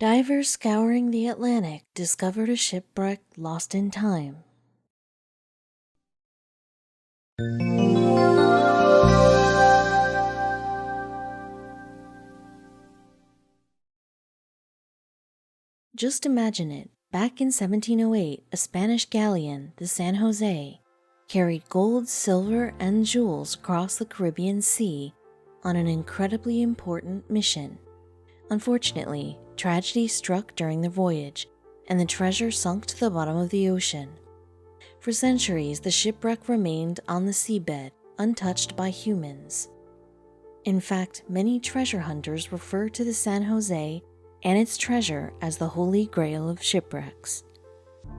Divers scouring the Atlantic discovered a shipwreck lost in time. Just imagine it. Back in 1708, a Spanish galleon, the San Jose, carried gold, silver, and jewels across the Caribbean Sea on an incredibly important mission. Unfortunately, tragedy struck during the voyage, and the treasure sunk to the bottom of the ocean. For centuries, the shipwreck remained on the seabed, untouched by humans. In fact, many treasure hunters refer to the San Jose and its treasure as the holy grail of shipwrecks.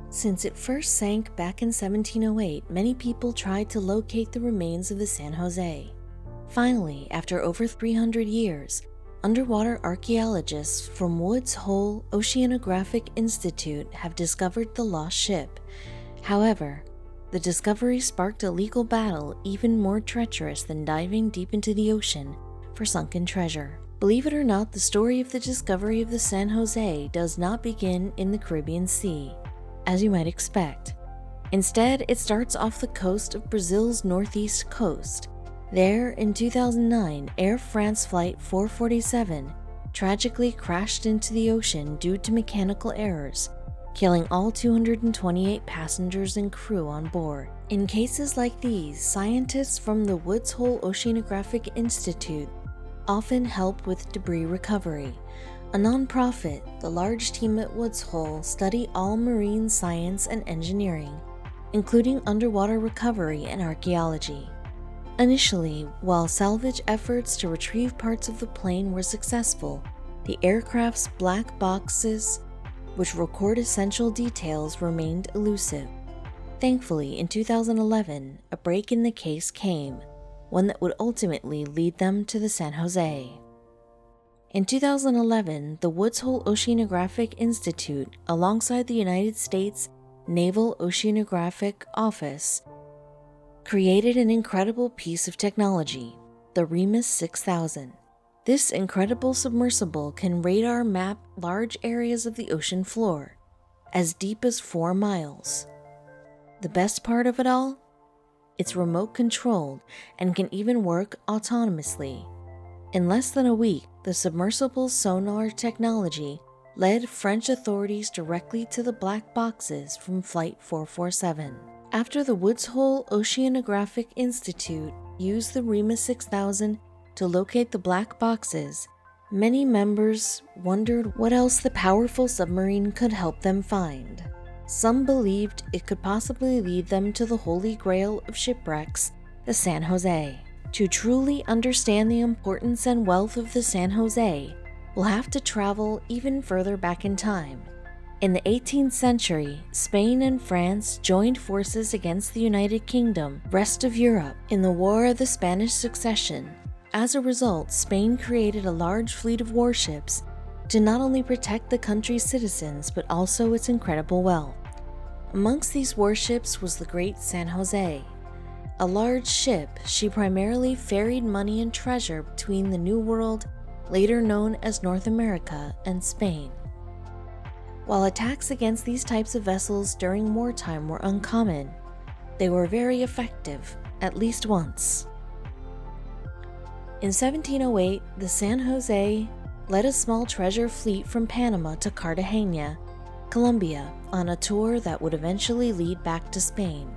Since it first sank back in 1708, many people tried to locate the remains of the San Jose. Finally, after over 300 years, underwater archeologists from Woods Hole Oceanographic Institute have discovered the lost ship. However, the discovery sparked a legal battle even more treacherous than diving deep into the ocean for sunken treasure. Believe it or not, the story of the discovery of the San Jose does not begin in the Caribbean Sea, as you might expect. Instead, it starts off the coast of Brazil's northeast coast. There, in 2009, Air France Flight 447 tragically crashed into the ocean due to mechanical errors, killing all 228 passengers and crew on board. In cases like these, scientists from the Woods Hole Oceanographic Institute often help with debris recovery. A non-profit, the large team at Woods Hole study all marine science and engineering, including underwater recovery and archaeology. Initially, while salvage efforts to retrieve parts of the plane were successful, the aircraft's black boxes, which record essential details, remained elusive. Thankfully, in 2011, a break in the case came, one that would ultimately lead them to the San Jose. In 2011, the Woods Hole Oceanographic Institute, alongside the United States Naval Oceanographic Office, created an incredible piece of technology, the REMUS 6000. This incredible submersible can radar map large areas of the ocean floor, as deep as 4 miles. The best part of it all? It's remote controlled and can even work autonomously. In less than a week, the submersible's sonar technology led French authorities directly to the black boxes from Flight 447. After the Woods Hole Oceanographic Institute used the REMUS 6000 to locate the black boxes, many members wondered what else the powerful submarine could help them find. Some believed it could possibly lead them to the holy grail of shipwrecks, the San Jose. To truly understand the importance and wealth of the San Jose, we'll have to travel even further back in time. In the 18th century, Spain and France joined forces against the United Kingdom, rest of Europe, in the War of the Spanish Succession. As a result, Spain created a large fleet of warships to not only protect the country's citizens, but also its incredible wealth. Amongst these warships was the Great San Jose. A large ship, she primarily ferried money and treasure between the New World, later known as North America, and Spain. While attacks against these types of vessels during wartime were uncommon, they were very effective, at least once. In 1708, the San Jose led a small treasure fleet from Panama to Cartagena, Colombia, on a tour that would eventually lead back to Spain.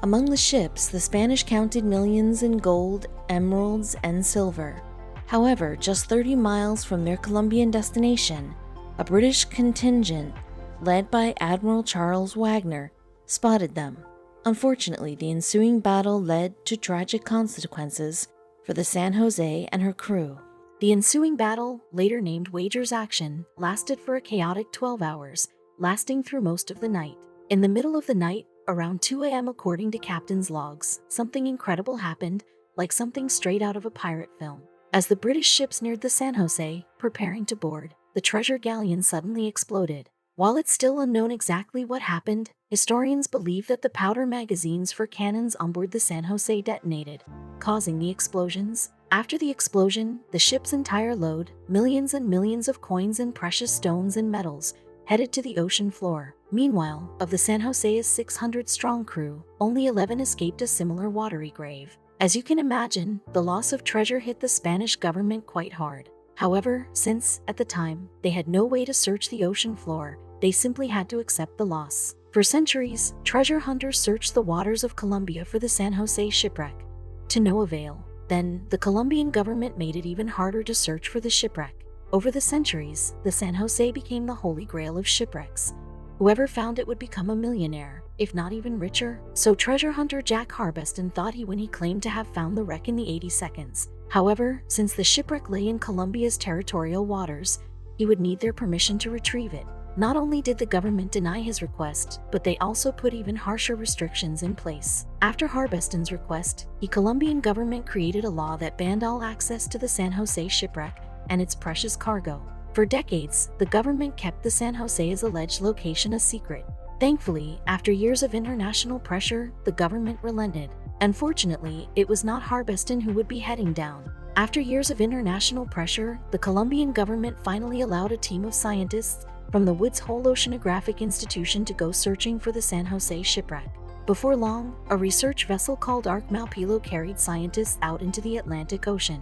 Among the ships, the Spanish counted millions in gold, emeralds, and silver. However, just 30 miles from their Colombian destination, a British contingent, led by Admiral Charles Wagner, spotted them. Unfortunately, the ensuing battle led to tragic consequences for the San Jose and her crew. The ensuing battle, later named Wager's Action, lasted for a chaotic 12 hours, lasting through most of the night. In the middle of the night, around 2 a.m. according to captain's logs, something incredible happened, like something straight out of a pirate film. As the British ships neared the San Jose, preparing to board, the treasure galleon suddenly exploded. While it's still unknown exactly what happened, historians believe that the powder magazines for cannons on board the San Jose detonated, causing the explosions. After the explosion, the ship's entire load, millions and millions of coins and precious stones and metals, headed to the ocean floor. Meanwhile, of the San Jose's 600-strong crew, only 11 escaped a similar watery grave. As you can imagine, the loss of treasure hit the Spanish government quite hard. However, since, at the time, they had no way to search the ocean floor, they simply had to accept the loss. For centuries, treasure hunters searched the waters of Colombia for the San Jose shipwreck. To no avail. Then, the Colombian government made it even harder to search for the shipwreck. Over the centuries, the San Jose became the holy grail of shipwrecks. Whoever found it would become a millionaire, if not even richer. So treasure hunter Jack Harbeston thought when he claimed to have found the wreck in the 80 seconds. However, since the shipwreck lay in Colombia's territorial waters, he would need their permission to retrieve it. Not only did the government deny his request, but they also put even harsher restrictions in place. After Harbeston's request, the Colombian government created a law that banned all access to the San Jose shipwreck and its precious cargo. For decades, the government kept the San Jose's alleged location a secret. Thankfully, after years of international pressure, the government relented. Unfortunately, it was not Harbeston who would be heading down. After years of international pressure, the Colombian government finally allowed a team of scientists from the Woods Hole Oceanographic Institute to go searching for the San Jose shipwreck. Before long, a research vessel called Malpelo carried scientists out into the Atlantic Ocean.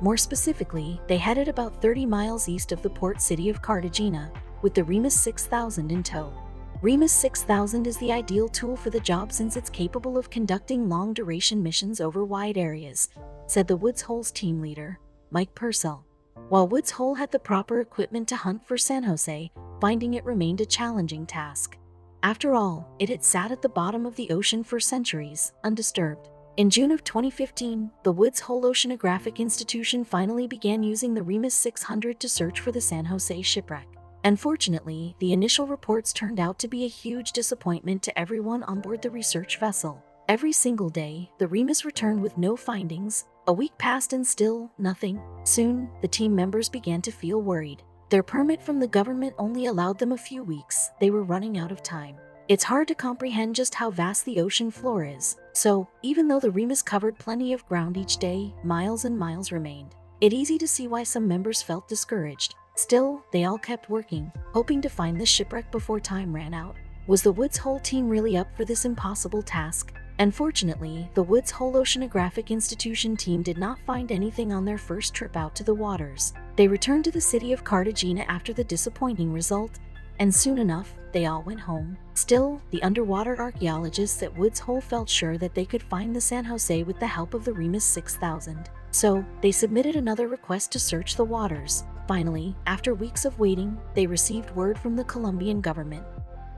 More specifically, they headed about 30 miles east of the port city of Cartagena, with the Remus 6000 in tow. Remus 6000 is the ideal tool for the job since it's capable of conducting long-duration missions over wide areas, said the Woods Hole's team leader, Mike Purcell. While Woods Hole had the proper equipment to hunt for San Jose, finding it remained a challenging task. After all, it had sat at the bottom of the ocean for centuries, undisturbed. In June of 2015, the Woods Hole Oceanographic Institute finally began using the Remus 600 to search for the San Jose shipwreck. Unfortunately, the initial reports turned out to be a huge disappointment to everyone on board the research vessel. Every single day, the Remus returned with no findings. A week passed and still nothing. Soon, the team members began to feel worried. Their permit from the government only allowed them a few weeks. They were running out of time. It's hard to comprehend just how vast the ocean floor is. So, even though the Remus covered plenty of ground each day, miles and miles remained. It's easy to see why some members felt discouraged. Still, they all kept working, hoping to find the shipwreck before time ran out. Was the Woods Hole team really up for this impossible task? Unfortunately, the Woods Hole Oceanographic Institute team did not find anything on their first trip out to the waters. They returned to the city of Cartagena after the disappointing result, and soon enough, they all went home. Still, the underwater archaeologists at Woods Hole felt sure that they could find the San Jose with the help of the Remus 6000. So, they submitted another request to search the waters. Finally, after weeks of waiting, they received word from the Colombian government.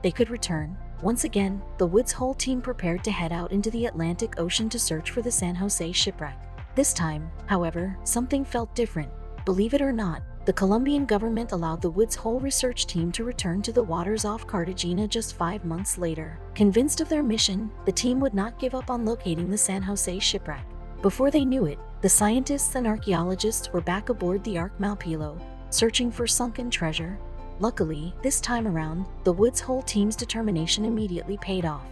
They could return. Once again, the Woods Hole team prepared to head out into the Atlantic Ocean to search for the San Jose shipwreck. This time, however, something felt different. Believe it or not, the Colombian government allowed the Woods Hole research team to return to the waters off Cartagena just 5 months later. Convinced of their mission, the team would not give up on locating the San Jose shipwreck. Before they knew it, the scientists and archaeologists were back aboard the Malpelo, searching for sunken treasure. Luckily, this time around, the Woods Hole team's determination immediately paid off.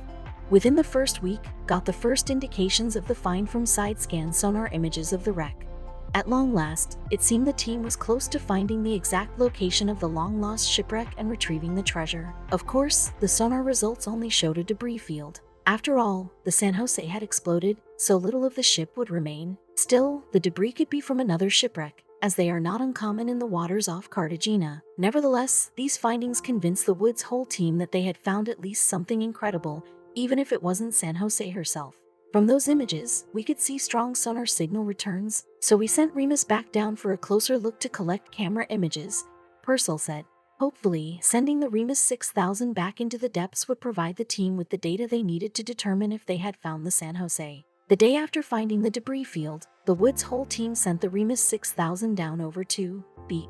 Within the first week, got the first indications of the find from side-scan sonar images of the wreck. At long last, it seemed the team was close to finding the exact location of the long-lost shipwreck and retrieving the treasure. Of course, the sonar results only showed a debris field. After all, the San Jose had exploded, so little of the ship would remain. Still, the debris could be from another shipwreck, as they are not uncommon in the waters off Cartagena. Nevertheless, these findings convinced the Woods Hole team that they had found at least something incredible, even if it wasn't San Jose herself. From those images, we could see strong sonar signal returns, so we sent Remus back down for a closer look to collect camera images, Purcell said. Hopefully, sending the Remus 6000 back into the depths would provide the team with the data they needed to determine if they had found the San Jose. The day after finding the debris field, the Woods Hole team sent the Remus 6000 down over 2 feet.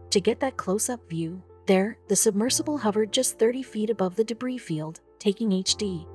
To get that close-up view, there, the submersible hovered just 30 feet above the debris field, taking HD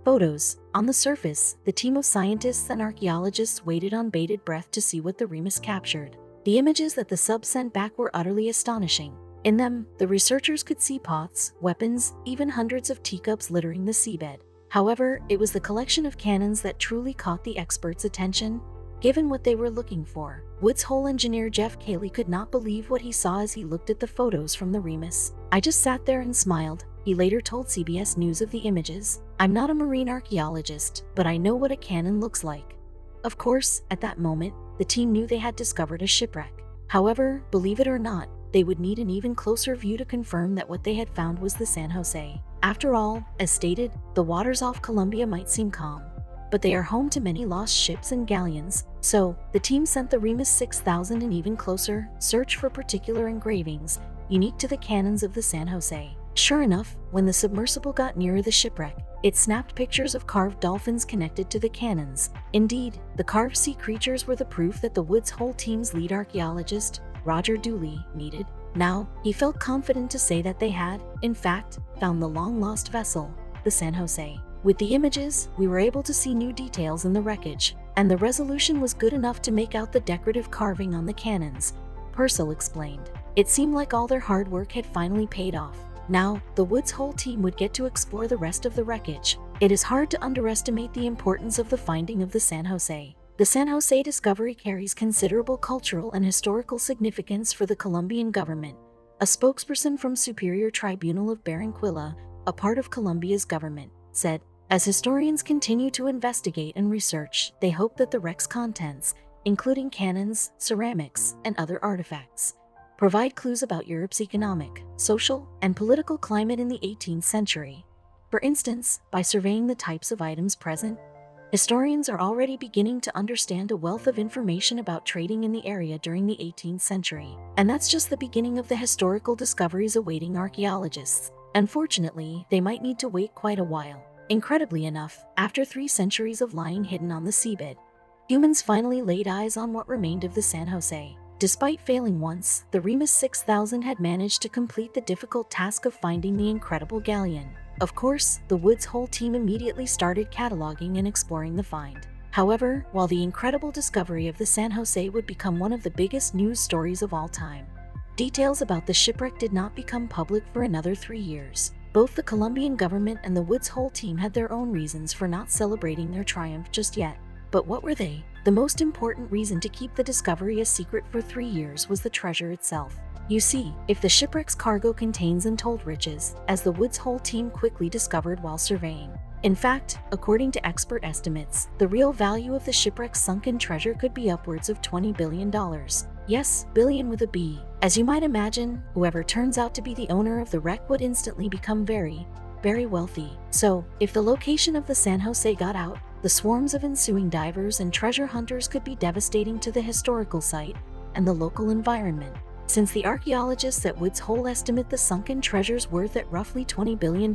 photos. On the surface, the team of scientists and archaeologists waited on bated breath to see what the Remus captured. The images that the sub sent back were utterly astonishing. In them, the researchers could see pots, weapons, even hundreds of teacups littering the seabed. However, it was the collection of cannons that truly caught the experts' attention. given what they were looking for. Woods Hole engineer Jeff Cayley could not believe what he saw as he looked at the photos from the Remus. "I just sat there and smiled," he later told CBS News of the images. "I'm not a marine archaeologist, but I know what a cannon looks like." Of course, at that moment, the team knew they had discovered a shipwreck. However, believe it or not, they would need an even closer view to confirm that what they had found was the San Jose. After all, as stated, the waters off Colombia might seem calm, but they are home to many lost ships and galleons, so the team sent the Remus 6000 an even closer search for particular engravings unique to the cannons of the San Jose. Sure enough, when the submersible got nearer the shipwreck, it snapped pictures of carved dolphins connected to the cannons. Indeed, the carved sea creatures were the proof that the Woods Hole team's lead archaeologist, Roger Dooley, needed. Now, he felt confident to say that they had, in fact, found the long-lost vessel, the San Jose. With the images, we were able to see new details in the wreckage, and the resolution was good enough to make out the decorative carving on the cannons, Purcell explained. It seemed like all their hard work had finally paid off. Now, the Woods Hole team would get to explore the rest of the wreckage. It is hard to underestimate the importance of the finding of the San Jose. The San Jose discovery carries considerable cultural and historical significance for the Colombian government. A spokesperson from Superior Tribunal of Barranquilla, a part of Colombia's government, said, "As historians continue to investigate and research, they hope that the wreck's contents, including cannons, ceramics, and other artifacts, provide clues about Europe's economic, social, and political climate in the 18th century. For instance, by surveying the types of items present, historians are already beginning to understand a wealth of information about trading in the area during the 18th century. And that's just the beginning of the historical discoveries awaiting archaeologists. Unfortunately, they might need to wait quite a while." Incredibly enough, after 3 centuries of lying hidden on the seabed, humans finally laid eyes on what remained of the San Jose. Despite failing once, the Remus 6000 had managed to complete the difficult task of finding the incredible galleon. Of course, the Woods Hole team immediately started cataloging and exploring the find. However, while the incredible discovery of the San Jose would become one of the biggest news stories of all time, details about the shipwreck did not become public for another 3 years. Both the Colombian government and the Woods Hole team had their own reasons for not celebrating their triumph just yet. But what were they? The most important reason to keep the discovery a secret for 3 years was the treasure itself. You see, if the shipwreck's cargo contains untold riches, as the Woods Hole team quickly discovered while surveying. In fact, according to expert estimates, the real value of the shipwreck's sunken treasure could be upwards of $20 billion. Yes, billion with a B. As you might imagine, whoever turns out to be the owner of the wreck would instantly become very, very wealthy. So, if the location of the San Jose got out, the swarms of ensuing divers and treasure hunters could be devastating to the historical site and the local environment. Since the archaeologists at Woods Hole estimate the sunken treasure's worth at roughly $20 billion,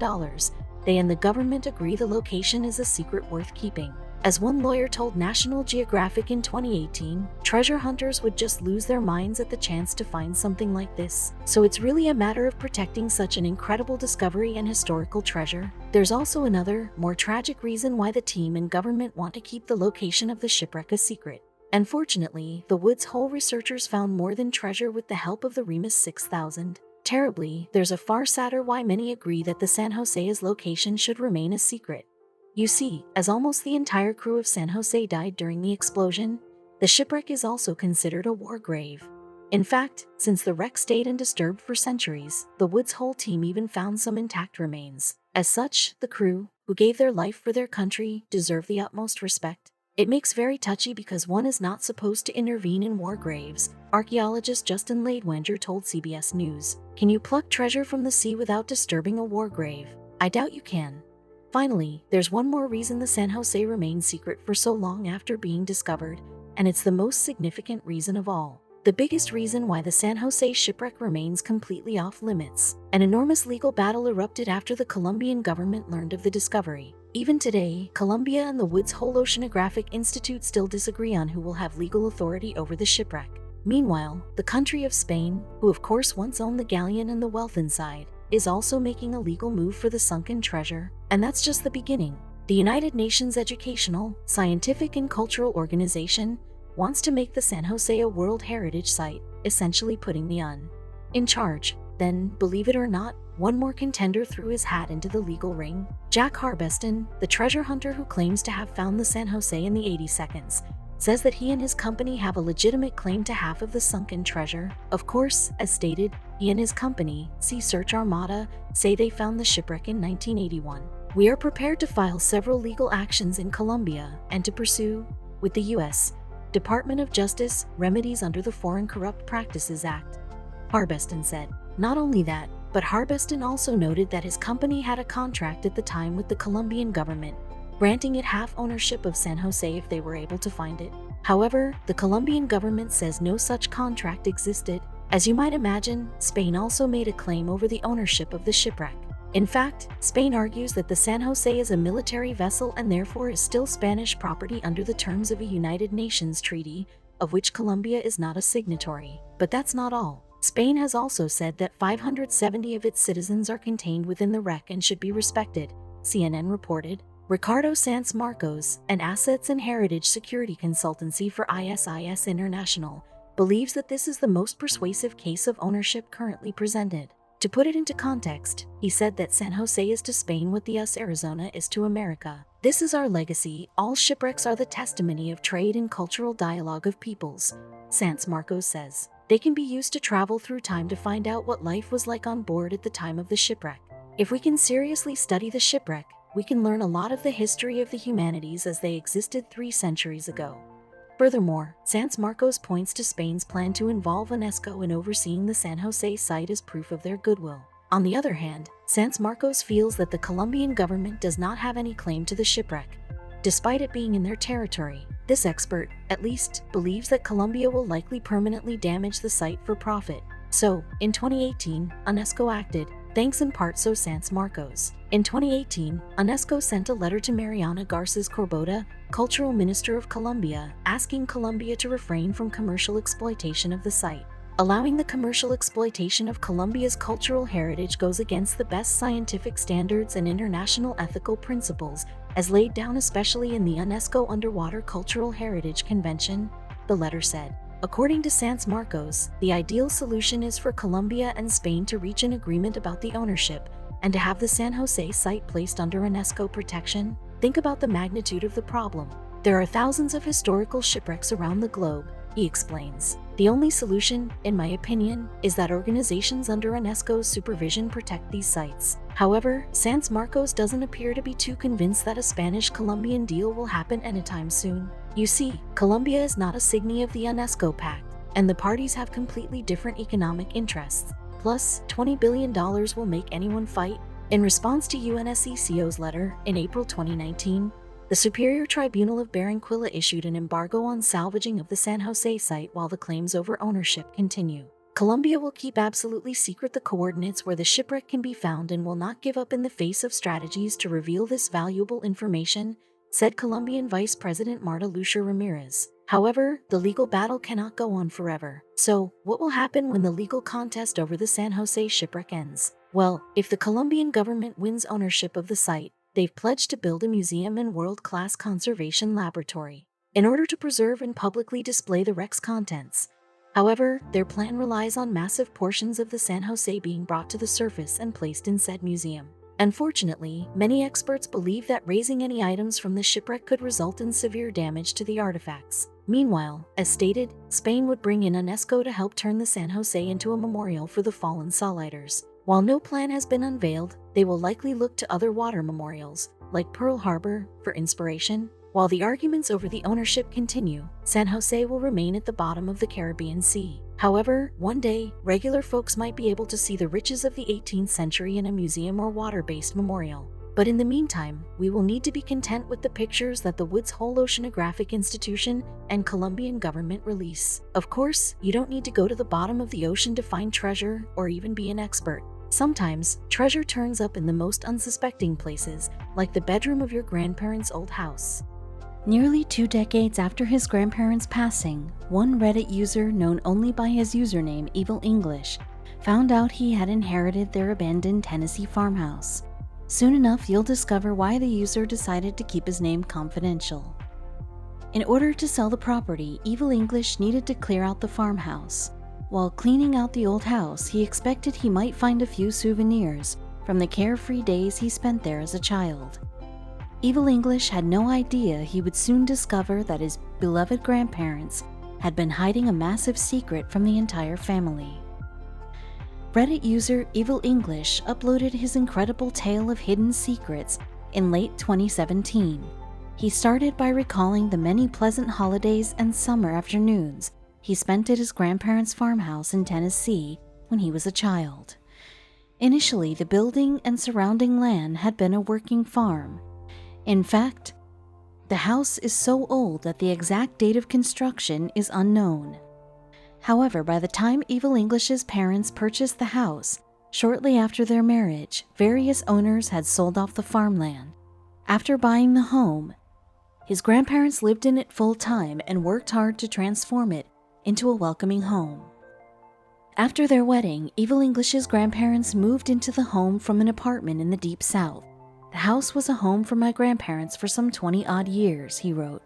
they and the government agree the location is a secret worth keeping. As one lawyer told National Geographic in 2018, treasure hunters would just lose their minds at the chance to find something like this. So it's really a matter of protecting such an incredible discovery and historical treasure. There's also another, more tragic reason why the team and government want to keep the location of the shipwreck a secret. Unfortunately, the Woods Hole researchers found more than treasure with the help of the Remus 6000. Terribly, there's a far sadder why many agree that the San Jose's location should remain a secret. You see, as almost the entire crew of San Jose died during the explosion, the shipwreck is also considered a war grave. In fact, since the wreck stayed undisturbed for centuries, the Woods Hole team even found some intact remains. As such, the crew, who gave their life for their country, deserve the utmost respect. It makes very touchy because one is not supposed to intervene in war graves, archaeologist Justin Laidwenger told CBS News. Can you pluck treasure from the sea without disturbing a war grave? I doubt you can. Finally, there's one more reason the San Jose remained secret for so long after being discovered, and it's the most significant reason of all. The biggest reason why the San Jose shipwreck remains completely off limits. An enormous legal battle erupted after the Colombian government learned of the discovery. Even today, Colombia and the Woods Hole Oceanographic Institute still disagree on who will have legal authority over the shipwreck. Meanwhile, the country of Spain, who of course once owned the galleon and the wealth inside, is also making a legal move for the sunken treasure, and that's just the beginning. The United Nations Educational, Scientific and Cultural Organization wants to make the San Jose a World Heritage Site, essentially putting the UN in charge. Then, believe it or not, one more contender threw his hat into the legal ring. Jack Harbeston, the treasure hunter who claims to have found the San Jose in the 80 seconds, says that he and his company have a legitimate claim to half of the sunken treasure. Of course, as stated, he and his company, Sea Search Armada, say they found the shipwreck in 1981. We are prepared to file several legal actions in Colombia and to pursue, with the U.S. Department of Justice, remedies under the Foreign Corrupt Practices Act, Harbeston said. Not only that, but Harbeston also noted that his company had a contract at the time with the Colombian government, granting it half ownership of San Jose if they were able to find it. However, the Colombian government says no such contract existed. As you might imagine, Spain also made a claim over the ownership of the shipwreck. In fact, Spain argues that the San Jose is a military vessel and therefore is still Spanish property under the terms of a United Nations treaty, of which Colombia is not a signatory. But that's not all. Spain has also said that 570 of its citizens are contained within the wreck and should be respected, CNN reported. Ricardo Sanz Marcos, an assets and heritage security consultancy for ISIS International, believes that this is the most persuasive case of ownership currently presented. To put it into context, he said that San Jose is to Spain what the US Arizona is to America. This is our legacy. All shipwrecks are the testimony of trade and cultural dialogue of peoples, Sanz Marcos says. They can be used to travel through time to find out what life was like on board at the time of the shipwreck. If we can seriously study the shipwreck, we can learn a lot of the history of the humanities as they existed 3 centuries ago. Furthermore, Sanz Marcos points to Spain's plan to involve UNESCO in overseeing the San Jose site as proof of their goodwill. On the other hand, Sanz Marcos feels that the Colombian government does not have any claim to the shipwreck, despite it being in their territory. This expert, at least, believes that Colombia will likely permanently damage the site for profit. So, in 2018, UNESCO acted, thanks in part so Sanz Marcos. In 2018, UNESCO sent a letter to Mariana Garces Corbota, Cultural Minister of Colombia, asking Colombia to refrain from commercial exploitation of the site. Allowing the commercial exploitation of Colombia's cultural heritage goes against the best scientific standards and international ethical principles, as laid down especially in the UNESCO Underwater Cultural Heritage Convention, the letter said. According to Sanz Marcos, the ideal solution is for Colombia and Spain to reach an agreement about the ownership and to have the San Jose site placed under UNESCO protection. Think about the magnitude of the problem. There are thousands of historical shipwrecks around the globe, he explains. The only solution, in my opinion, is that organizations under UNESCO's supervision protect these sites. However, Sanz Marcos doesn't appear to be too convinced that a Spanish-Colombian deal will happen anytime soon. You see, Colombia is not a signee of the UNESCO Pact, and the parties have completely different economic interests. Plus, $20 billion will make anyone fight. In response to UNSCCO's letter, in April 2019, the Superior Tribunal of Barranquilla issued an embargo on salvaging of the San Jose site while the claims over ownership continue. Colombia will keep absolutely secret the coordinates where the shipwreck can be found and will not give up in the face of strategies to reveal this valuable information, said Colombian Vice President Marta Lucia Ramirez. However, the legal battle cannot go on forever. So, what will happen when the legal contest over the San Jose shipwreck ends? Well, if the Colombian government wins ownership of the site, they've pledged to build a museum and world-class conservation laboratory in order to preserve and publicly display the wreck's contents. However, their plan relies on massive portions of the San Jose being brought to the surface and placed in said museum. Unfortunately, many experts believe that raising any items from the shipwreck could result in severe damage to the artifacts. Meanwhile, as stated, Spain would bring in UNESCO to help turn the San Jose into a memorial for the fallen Soliders. While no plan has been unveiled, they will likely look to other water memorials, like Pearl Harbor, for inspiration. While the arguments over the ownership continue, San Jose will remain at the bottom of the Caribbean Sea. However, one day, regular folks might be able to see the riches of the 18th century in a museum or water-based memorial. But in the meantime, we will need to be content with the pictures that the Woods Hole Oceanographic Institute and Colombian government release. Of course, you don't need to go to the bottom of the ocean to find treasure or even be an expert. Sometimes, treasure turns up in the most unsuspecting places, like the bedroom of your grandparents' old house. Nearly 2 decades after his grandparents' passing, one Reddit user known only by his username Evil English found out he had inherited their abandoned Tennessee farmhouse. Soon enough, you'll discover why the user decided to keep his name confidential. In order to sell the property, Evil English needed to clear out the farmhouse. While cleaning out the old house, he expected he might find a few souvenirs from the carefree days he spent there as a child. Evil English had no idea he would soon discover that his beloved grandparents had been hiding a massive secret from the entire family. Reddit user Evil English uploaded his incredible tale of hidden secrets in late 2017. He started by recalling the many pleasant holidays and summer afternoons he spent at his grandparents' farmhouse in Tennessee when he was a child. Initially, the building and surrounding land had been a working farm. In fact, the house is so old that the exact date of construction is unknown. However, by the time Evil English's parents purchased the house, shortly after their marriage, various owners had sold off the farmland. After buying the home, his grandparents lived in it full-time and worked hard to transform it into a welcoming home. After their wedding, Evil English's grandparents moved into the home from an apartment in the Deep South. The house was a home for my grandparents for some 20-odd years, he wrote.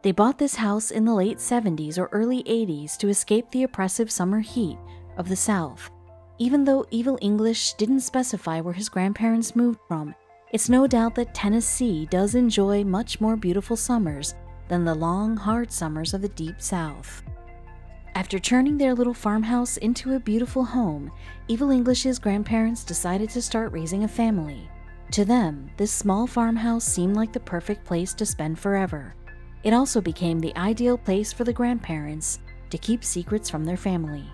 They bought this house in the late 70s or early 80s to escape the oppressive summer heat of the South. Even though Evil English didn't specify where his grandparents moved from, it's no doubt that Tennessee does enjoy much more beautiful summers than the long, hard summers of the Deep South. After turning their little farmhouse into a beautiful home, Evil English's grandparents decided to start raising a family. To them, this small farmhouse seemed like the perfect place to spend forever. It also became the ideal place for the grandparents to keep secrets from their family.